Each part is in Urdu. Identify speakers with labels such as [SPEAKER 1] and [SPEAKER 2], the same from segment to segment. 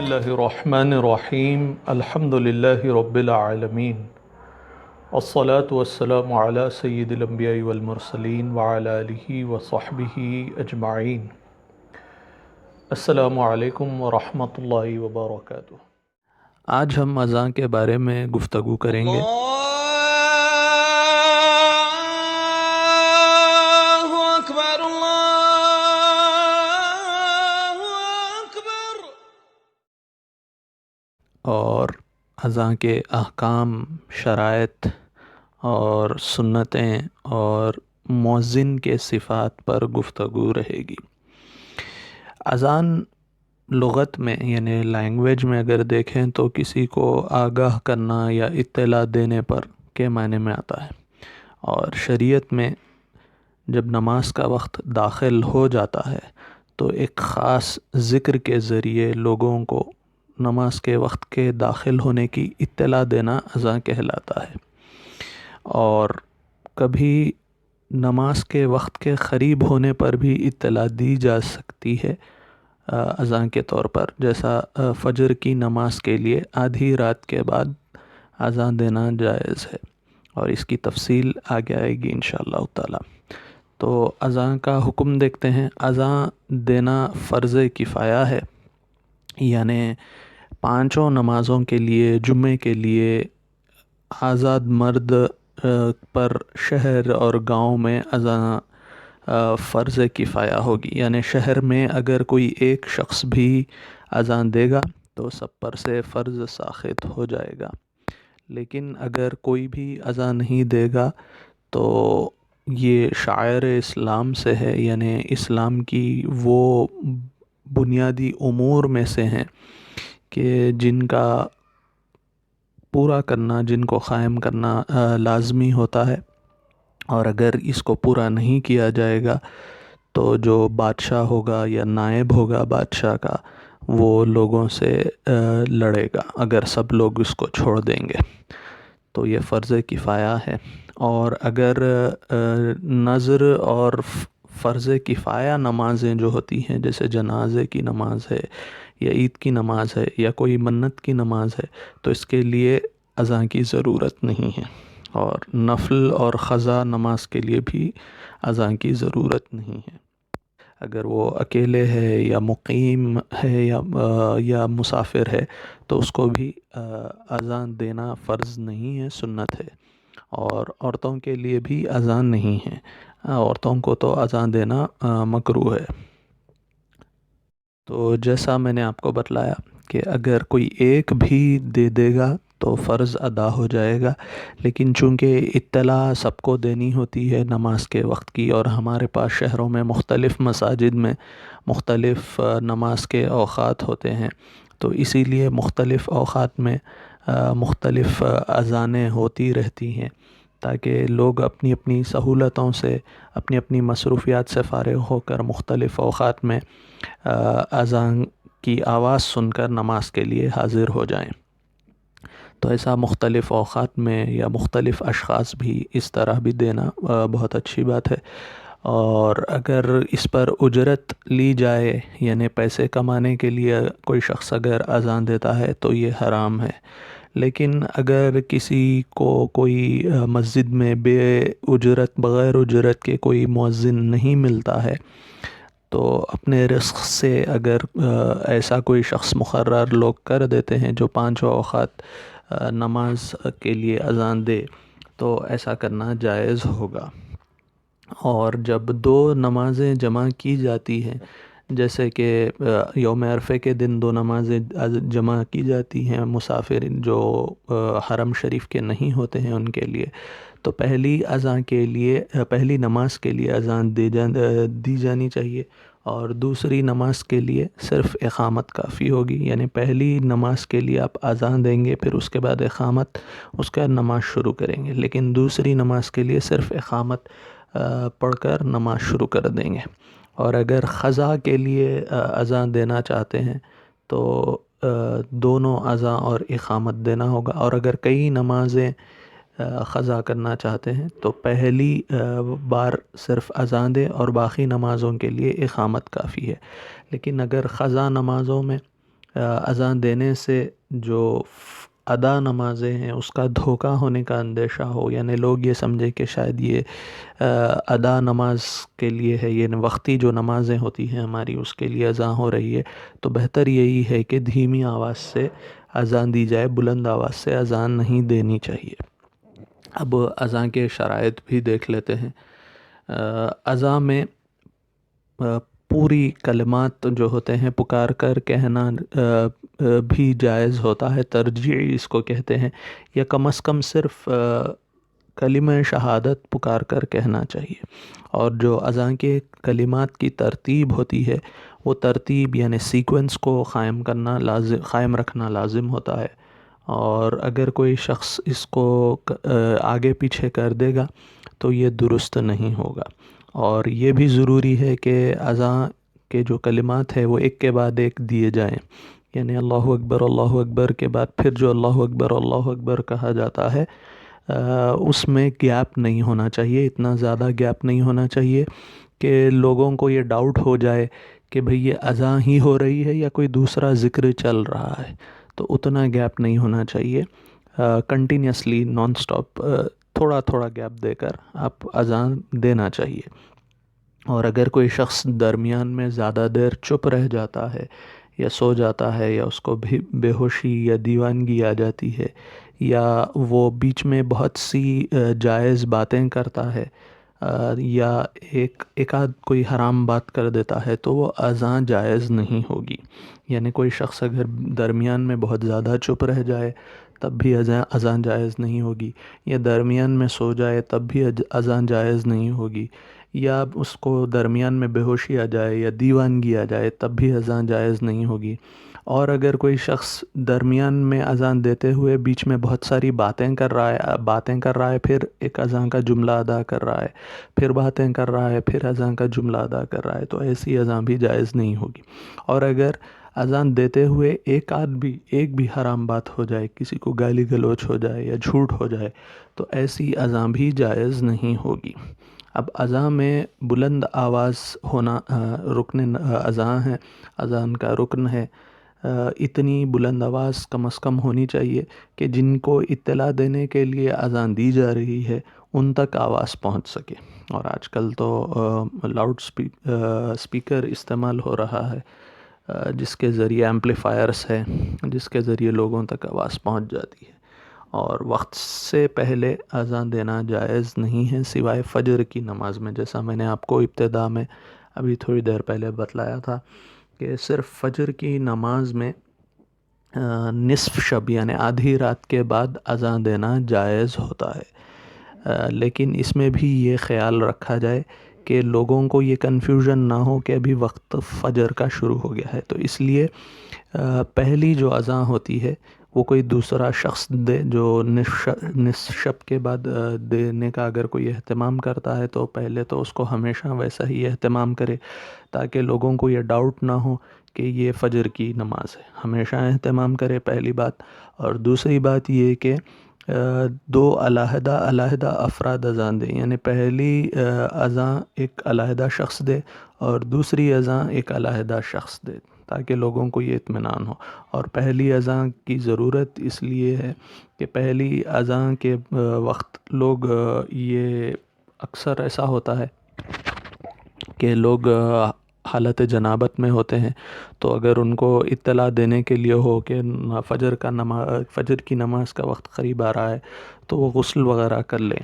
[SPEAKER 1] اللہ الرحمن الرحیم الحمد للہ رب العالمین والصلاة والسلام علی سید الانبیاء والمرسلین وعلی آلہ وصحبہ اجمعین۔ السلام علیکم ورحمۃ اللہ وبرکاتہ۔ آج ہم اذان کے بارے میں گفتگو کریں گے۔ اور اذان کے احکام، شرائط اور سنتیں اور مؤذن کے صفات پر گفتگو رہے گی۔ اذان لغت میں یعنی لینگویج میں اگر دیکھیں تو کسی کو آگاہ کرنا یا اطلاع دینے پر کے معنی میں آتا ہے، اور شریعت میں جب نماز کا وقت داخل ہو جاتا ہے تو ایک خاص ذکر کے ذریعے لوگوں کو نماز کے وقت کے داخل ہونے کی اطلاع دینا اذان کہلاتا ہے۔ اور کبھی نماز کے وقت کے قریب ہونے پر بھی اطلاع دی جا سکتی ہے اذان کے طور پر، جیسا فجر کی نماز کے لیے آدھی رات کے بعد اذان دینا جائز ہے، اور اس کی تفصیل آگے آئے گی انشاءاللہ تعالی۔ تو اذان کا حکم دیکھتے ہیں۔ اذان دینا فرض کفایہ ہے، یعنی پانچوں نمازوں کے لیے، جمعے کے لیے آزاد مرد پر شہر اور گاؤں میں اذان فرض کفایہ ہوگی، یعنی شہر میں اگر کوئی ایک شخص بھی اذان دے گا تو سب پر سے فرض ساقط ہو جائے گا۔ لیکن اگر کوئی بھی اذان نہیں دے گا تو یہ شعائر اسلام سے ہے، یعنی اسلام کی وہ بنیادی امور میں سے ہیں کہ جن کا پورا کرنا، جن کو قائم کرنا لازمی ہوتا ہے، اور اگر اس کو پورا نہیں کیا جائے گا تو جو بادشاہ ہوگا یا نائب ہوگا بادشاہ کا، وہ لوگوں سے لڑے گا اگر سب لوگ اس کو چھوڑ دیں گے۔ تو یہ فرض کفایہ ہے۔ اور اگر نذر اور فرض کفایہ نمازیں جو ہوتی ہیں، جیسے جنازے کی نماز ہے یا عید کی نماز ہے یا کوئی منت کی نماز ہے، تو اس کے لیے اذان کی ضرورت نہیں ہے۔ اور نفل اور قضا نماز کے لیے بھی اذان کی ضرورت نہیں ہے۔ اگر وہ اکیلے ہے یا مقیم ہے یا مسافر ہے تو اس کو بھی اذان دینا فرض نہیں ہے، سنت ہے۔ اور عورتوں کے لیے بھی اذان نہیں ہے، عورتوں کو تو اذان دینا مکروہ ہے۔ تو جیسا میں نے آپ کو بتلایا کہ اگر کوئی ایک بھی دے دے گا تو فرض ادا ہو جائے گا، لیکن چونکہ اطلاع سب کو دینی ہوتی ہے نماز کے وقت کی، اور ہمارے پاس شہروں میں مختلف مساجد میں مختلف نماز کے اوقات ہوتے ہیں، تو اسی لیے مختلف اوقات میں مختلف اذانیں ہوتی رہتی ہیں، تاکہ لوگ اپنی اپنی سہولتوں سے، اپنی اپنی مصروفیات سے فارغ ہو کر مختلف اوقات میں اذان کی آواز سن کر نماز کے لیے حاضر ہو جائیں۔ تو ایسا مختلف اوقات میں یا مختلف اشخاص بھی اس طرح بھی دینا بہت اچھی بات ہے۔ اور اگر اس پر اجرت لی جائے، یعنی پیسے کمانے کے لیے کوئی شخص اگر اذان دیتا ہے تو یہ حرام ہے۔ لیکن اگر کسی کو کوئی مسجد میں بغیر اجرت کے کوئی مؤذن نہیں ملتا ہے تو اپنے رزق سے اگر ایسا کوئی شخص مقرر لوگ کر دیتے ہیں جو پانچوں اوقات نماز کے لیے اذان دے، تو ایسا کرنا جائز ہوگا۔ اور جب دو نمازیں جمع کی جاتی ہیں، جیسے کہ یوم عرفے کے دن دو نمازیں جمع کی جاتی ہیں مسافر جو حرم شریف کے نہیں ہوتے ہیں ان کے لیے، تو پہلی نماز کے لیے اذان دی جانی چاہیے، اور دوسری نماز کے لیے صرف اقامت کافی ہوگی۔ یعنی پہلی نماز کے لیے آپ اذان دیں گے، پھر اس کے بعد اقامت، اس کے بعد نماز شروع کریں گے، لیکن دوسری نماز کے لیے صرف اقامت پڑھ کر نماز شروع کر دیں گے۔ اور اگر قضا کے لیے اذان دینا چاہتے ہیں تو دونوں اذان اور اقامت دینا ہوگا، اور اگر کئی نمازیں قضا کرنا چاہتے ہیں تو پہلی بار صرف اذان دے اور باقی نمازوں کے لیے اقامت کافی ہے۔ لیکن اگر قضا نمازوں میں اذان دینے سے جو ادا نمازیں ہیں اس کا دھوکہ ہونے کا اندیشہ ہو، یعنی لوگ یہ سمجھے کہ شاید یہ ادا نماز کے لیے ہے، یہ وقتی جو نمازیں ہوتی ہیں ہماری اس کے لیے اذان ہو رہی ہے، تو بہتر یہی ہے کہ دھیمی آواز سے اذان دی جائے، بلند آواز سے اذان نہیں دینی چاہیے۔ اب اذان کے شرائط بھی دیکھ لیتے ہیں۔ اذان میں پوری کلمات جو ہوتے ہیں پکار کر کہنا بھی جائز ہوتا ہے، ترجیعی اس کو کہتے ہیں، یا کم از کم صرف کلمہ شہادت پکار کر کہنا چاہیے۔ اور جو اذان کے کلمات کی ترتیب ہوتی ہے وہ ترتیب یعنی سیکوینس کو قائم رکھنا لازم ہوتا ہے، اور اگر کوئی شخص اس کو آگے پیچھے کر دے گا تو یہ درست نہیں ہوگا۔ اور یہ بھی ضروری ہے کہ اذان کے جو کلمات ہیں وہ ایک کے بعد ایک دیے جائیں، یعنی اللہ اکبر کے بعد پھر جو اللہ اکبر کہا جاتا ہے اس میں گیپ نہیں ہونا چاہیے، اتنا زیادہ گیپ نہیں ہونا چاہیے کہ لوگوں کو یہ ڈاؤٹ ہو جائے کہ بھئی یہ اذان ہی ہو رہی ہے یا کوئی دوسرا ذکر چل رہا ہے، تو اتنا گیپ نہیں ہونا چاہیے۔ کنٹینیوسلی نان سٹاپ تھوڑا تھوڑا گیپ دے کر آپ اذان دینا چاہیے۔ اور اگر کوئی شخص درمیان میں زیادہ دیر چپ رہ جاتا ہے یا سو جاتا ہے، یا اس کو بھی بے ہوشی یا دیوانگی آ جاتی ہے، یا وہ بیچ میں بہت سی جائز باتیں کرتا ہے، یا ایک آدھ کوئی حرام بات کر دیتا ہے، تو وہ اذان جائز نہیں ہوگی۔ یعنی کوئی شخص اگر درمیان میں بہت زیادہ چپ رہ جائے تب بھی اذان جائز نہیں ہوگی، یا درمیان میں سو جائے تب بھی اذان جائز نہیں ہوگی، یا اس کو درمیان میں بے ہوشی آ جائے یا دیوانگی آ جائے تب بھی اذان جائز نہیں ہوگی۔ اور اگر کوئی شخص درمیان میں اذان دیتے ہوئے بیچ میں بہت ساری باتیں کر رہا ہے، پھر ایک اذان کا جملہ ادا کر رہا ہے، پھر باتیں کر رہا ہے، پھر اذان کا جملہ ادا کر رہا ہے، تو ایسی اذان بھی جائز نہیں ہوگی۔ اور اگر اذان دیتے ہوئے ایک بھی حرام بات ہو جائے، کسی کو گالی گلوچ ہو جائے یا جھوٹ ہو جائے، تو ایسی اذان بھی جائز نہیں ہوگی۔ اب اذان میں بلند آواز ہونا رکن اذان ہے، اذان کا رکن ہے۔ اتنی بلند آواز کم از کم ہونی چاہیے کہ جن کو اطلاع دینے کے لیے اذان دی جا رہی ہے ان تک آواز پہنچ سکے۔ اور آج کل تو لاؤڈ اسپیکر استعمال ہو رہا ہے، جس کے ذریعے ایمپلیفائرس ہے، جس کے ذریعے لوگوں تک آواز پہنچ جاتی ہے۔ اور وقت سے پہلے اذان دینا جائز نہیں ہے سوائے فجر کی نماز میں، جیسا میں نے آپ کو ابتدا میں ابھی تھوڑی دیر پہلے بتلایا تھا کہ صرف فجر کی نماز میں نصف شب یعنی آدھی رات کے بعد اذان دینا جائز ہوتا ہے۔ لیکن اس میں بھی یہ خیال رکھا جائے کہ لوگوں کو یہ کنفیوژن نہ ہو کہ ابھی وقت فجر کا شروع ہو گیا ہے، تو اس لیے پہلی جو اذان ہوتی ہے وہ کوئی دوسرا شخص دے، جو نصف شب کے بعد دینے کا اگر کوئی اہتمام کرتا ہے تو پہلے تو اس کو ہمیشہ ویسا ہی اہتمام کرے، تاکہ لوگوں کو یہ ڈاؤٹ نہ ہو کہ یہ فجر کی نماز ہے۔ ہمیشہ اہتمام کرے، پہلی بات۔ اور دوسری بات یہ کہ دو علیحدہ افراد اذان دیں، یعنی پہلی اذان ایک علیحدہ شخص دے اور دوسری اذان ایک علیحدہ شخص دے، تاکہ لوگوں کو یہ اطمینان ہو۔ اور پہلی اذان کی ضرورت اس لیے ہے کہ پہلی اذان کے وقت لوگ یہ اکثر ایسا ہوتا ہے کہ لوگ حالت جنابت میں ہوتے ہیں، تو اگر ان کو اطلاع دینے کے لیے ہو کہ فجر کی نماز کا وقت قریب آ رہا ہے تو وہ غسل وغیرہ کر لیں۔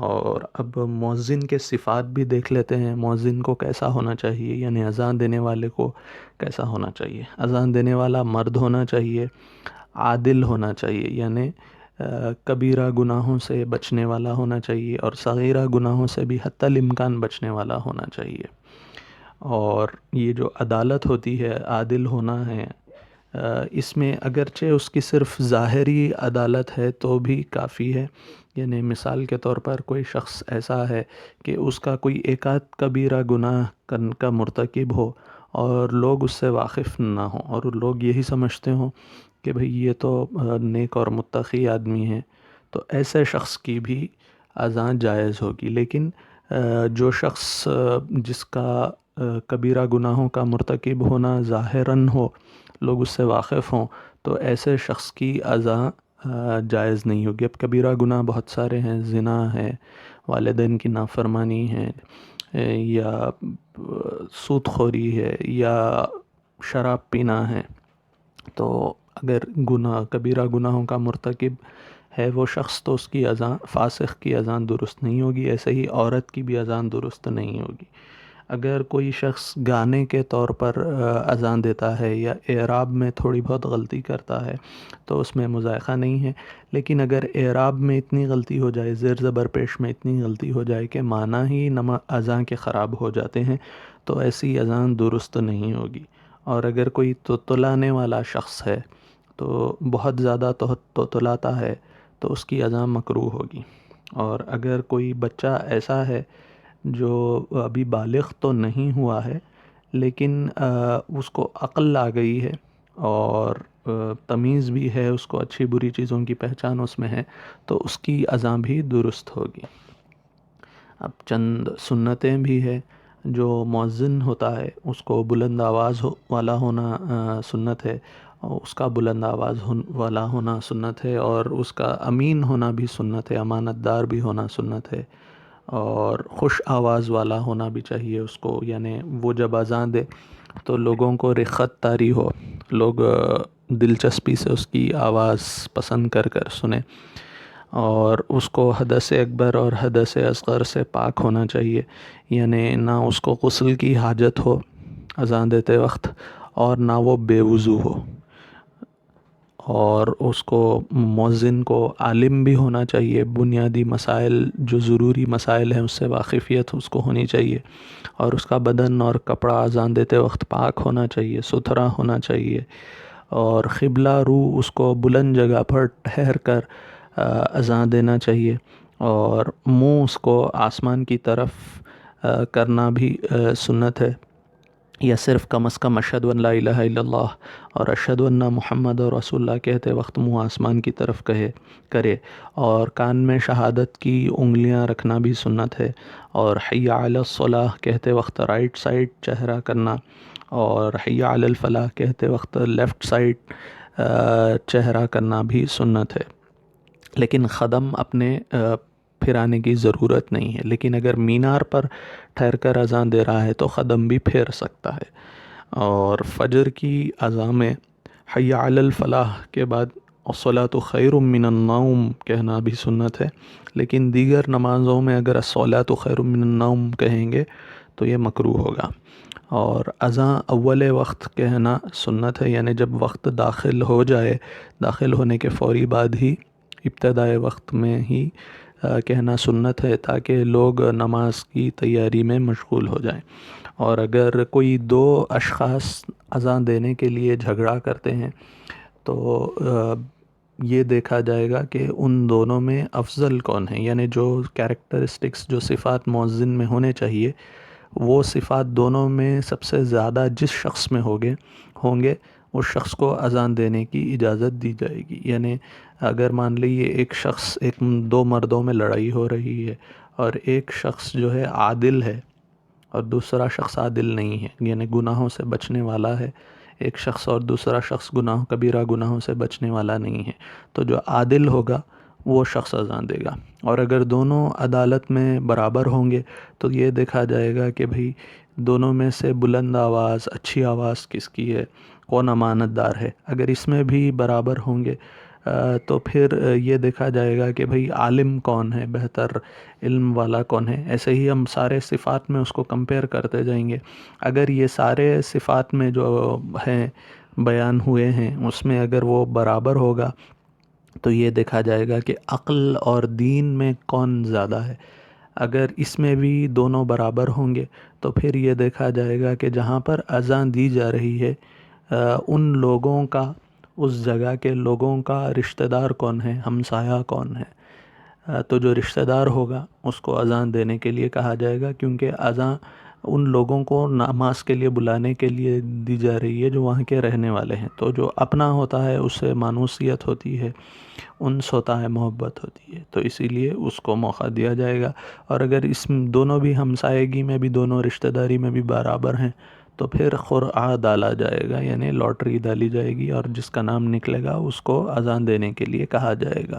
[SPEAKER 1] اور اب مؤذن کے صفات بھی دیکھ لیتے ہیں، مؤذن کو کیسا ہونا چاہیے، یعنی اذان دینے والے کو کیسا ہونا چاہیے۔ اذان دینے والا مرد ہونا چاہیے، عادل ہونا چاہیے، یعنی کبیرہ گناہوں سے بچنے والا ہونا چاہیے، اور صغیرہ گناہوں سے بھی حتی الامکان بچنے والا ہونا چاہیے۔ اور یہ جو عدالت ہوتی ہے، عادل ہونا ہے، اس میں اگرچہ اس کی صرف ظاہری عدالت ہے تو بھی کافی ہے۔ یعنی مثال کے طور پر کوئی شخص ایسا ہے کہ اس کا کوئی ایک آدھ کبیرہ گناہ کا مرتکب ہو اور لوگ اس سے واقف نہ ہوں، اور لوگ یہی سمجھتے ہوں کہ بھئی یہ تو نیک اور متقی آدمی ہے، تو ایسے شخص کی بھی اذان جائز ہوگی۔ لیکن جو شخص جس کا کبیرہ گناہوں کا مرتکب ہونا ظاہراً ہو لوگ اس سے واقف ہوں تو ایسے شخص کی اذان جائز نہیں ہوگی۔ اب کبیرہ گناہ بہت سارے ہیں، زنا ہے، والدین کی نافرمانی ہے، یا سود خوری ہے، یا شراب پینا ہے، تو اگر کبیرہ گناہوں کا مرتکب ہے وہ شخص تو اس کی اذان، فاسق کی اذان درست نہیں ہوگی۔ ایسے ہی عورت کی بھی اذان درست نہیں ہوگی۔ اگر کوئی شخص گانے کے طور پر اذان دیتا ہے یا اعراب میں تھوڑی بہت غلطی کرتا ہے تو اس میں مضائقہ نہیں ہے، لیکن اگر اعراب میں اتنی غلطی ہو جائے، زیر زبر پیش میں اتنی غلطی ہو جائے کہ معنی ہی اذان کے خراب ہو جاتے ہیں تو ایسی اذان درست نہیں ہوگی۔ اور اگر کوئی توتلانے والا شخص ہے تو بہت زیادہ توتلاتا ہے تو اس کی اذان مکروہ ہوگی۔ اور اگر کوئی بچہ ایسا ہے جو ابھی بالغ تو نہیں ہوا ہے لیکن اس کو عقل آ گئی ہے اور تمیز بھی ہے، اس کو اچھی بری چیزوں کی پہچان اس میں ہے، تو اس کی اذان بھی درست ہوگی۔ اب چند سنتیں بھی ہے، جو مؤذن ہوتا ہے اس کو بلند آواز والا ہونا سنت ہے، اور اس کا بلند آواز والا ہونا سنت ہے، اور اس کا امین ہونا بھی سنت ہے، امانت دار بھی ہونا سنت ہے، اور خوش آواز والا ہونا بھی چاہیے اس کو، یعنی وہ جب اذان دے تو لوگوں کو رخت طاری ہو، لوگ دلچسپی سے اس کی آواز پسند کر سنیں، اور اس کو حدث اکبر اور حدث اصغر سے پاک ہونا چاہیے، یعنی نہ اس کو غسل کی حاجت ہو اذان دیتے وقت اور نہ وہ بے وضو ہو، اور اس کو مؤذن کو عالم بھی ہونا چاہیے، بنیادی مسائل جو ضروری مسائل ہیں اس سے واقفیت اس کو ہونی چاہیے، اور اس کا بدن اور کپڑا اذان دیتے وقت پاک ہونا چاہیے، ستھرا ہونا چاہیے، اور قبلہ رو اس کو بلند جگہ پر ٹھہر کر اذان دینا چاہیے، اور منہ اس کو آسمان کی طرف کرنا بھی سنت ہے، یا صرف کم از کم اشہد ان لا الہ الا اللہ اور اشہد ان محمد رسول اللہ کہتے وقت منہ آسمان کی طرف کرے، اور کان میں شہادت کی انگلیاں رکھنا بھی سنت ہے، اور حی علی الصلاح کہتے وقت رائٹ سائڈ چہرہ کرنا، اور حی علی الفلاح کہتے وقت لیفٹ سائڈ چہرہ کرنا بھی سنت ہے، لیکن قدم اپنے پھرانے کی ضرورت نہیں ہے، لیکن اگر مینار پر ٹھہر کر اذان دے رہا ہے تو قدم بھی پھیر سکتا ہے۔ اور فجر کی اذان میں حی علی الفلاح کے بعد الصلاۃ خیر من النوم کہنا بھی سنت ہے، لیکن دیگر نمازوں میں اگر الصلاۃ خیر من النوم کہیں گے تو یہ مکروہ ہوگا۔ اور اذان اول وقت کہنا سنت ہے، یعنی جب وقت داخل ہو جائے، داخل ہونے کے فوری بعد ہی ابتدائے وقت میں ہی کہنا سنت ہے، تاکہ لوگ نماز کی تیاری میں مشغول ہو جائیں۔ اور اگر کوئی دو اشخاص اذان دینے کے لیے جھگڑا کرتے ہیں تو یہ دیکھا جائے گا کہ ان دونوں میں افضل کون ہے، یعنی جو کیریکٹرسٹکس، جو صفات مؤذن میں ہونے چاہیے، وہ صفات دونوں میں سب سے زیادہ جس شخص میں ہوں گے اس شخص کو اذان دینے کی اجازت دی جائے گی۔ یعنی اگر مان لیے ایک شخص، دو مردوں میں لڑائی ہو رہی ہے اور ایک شخص جو ہے عادل ہے اور دوسرا شخص عادل نہیں ہے، یعنی گناہوں سے بچنے والا ہے ایک شخص اور دوسرا شخص کبیرہ گناہوں سے بچنے والا نہیں ہے، تو جو عادل ہوگا وہ شخص اذان دے گا۔ اور اگر دونوں عدالت میں برابر ہوں گے تو یہ دیکھا جائے گا کہ بھئی دونوں میں سے بلند آواز، اچھی آواز کس کی ہے، کون امانت دار ہے۔ اگر اس میں بھی برابر ہوں گے تو پھر یہ دیکھا جائے گا کہ بھئی عالم کون ہے، بہتر علم والا کون ہے۔ ایسے ہی ہم سارے صفات میں اس کو کمپیئر کرتے جائیں گے۔ اگر یہ سارے صفات میں جو ہیں بیان ہوئے ہیں اس میں اگر وہ برابر ہوگا تو یہ دیکھا جائے گا کہ عقل اور دین میں کون زیادہ ہے۔ اگر اس میں بھی دونوں برابر ہوں گے تو پھر یہ دیکھا جائے گا کہ جہاں پر اذان دی جا رہی ہے ان لوگوں کا، اس جگہ کے لوگوں کا رشتہ دار کون ہے، ہمسایہ کون ہے، تو جو رشتہ دار ہوگا اس کو اذان دینے کے لیے کہا جائے گا، کیونکہ اذان ان لوگوں کو نماز کے لیے بلانے کے لیے دی جا رہی ہے جو وہاں کے رہنے والے ہیں، تو جو اپنا ہوتا ہے اس سے مانوسیت ہوتی ہے، انس ہوتا ہے، محبت ہوتی ہے، تو اسی لیے اس کو موقع دیا جائے گا۔ اور اگر اس دونوں بھی ہمسایگی میں بھی، دونوں رشتہ داری میں بھی برابر ہیں تو پھر قرعہ ڈالا جائے گا، یعنی لاٹری ڈالی جائے گی، اور جس کا نام نکلے گا اس کو اذان دینے کے لیے کہا جائے گا۔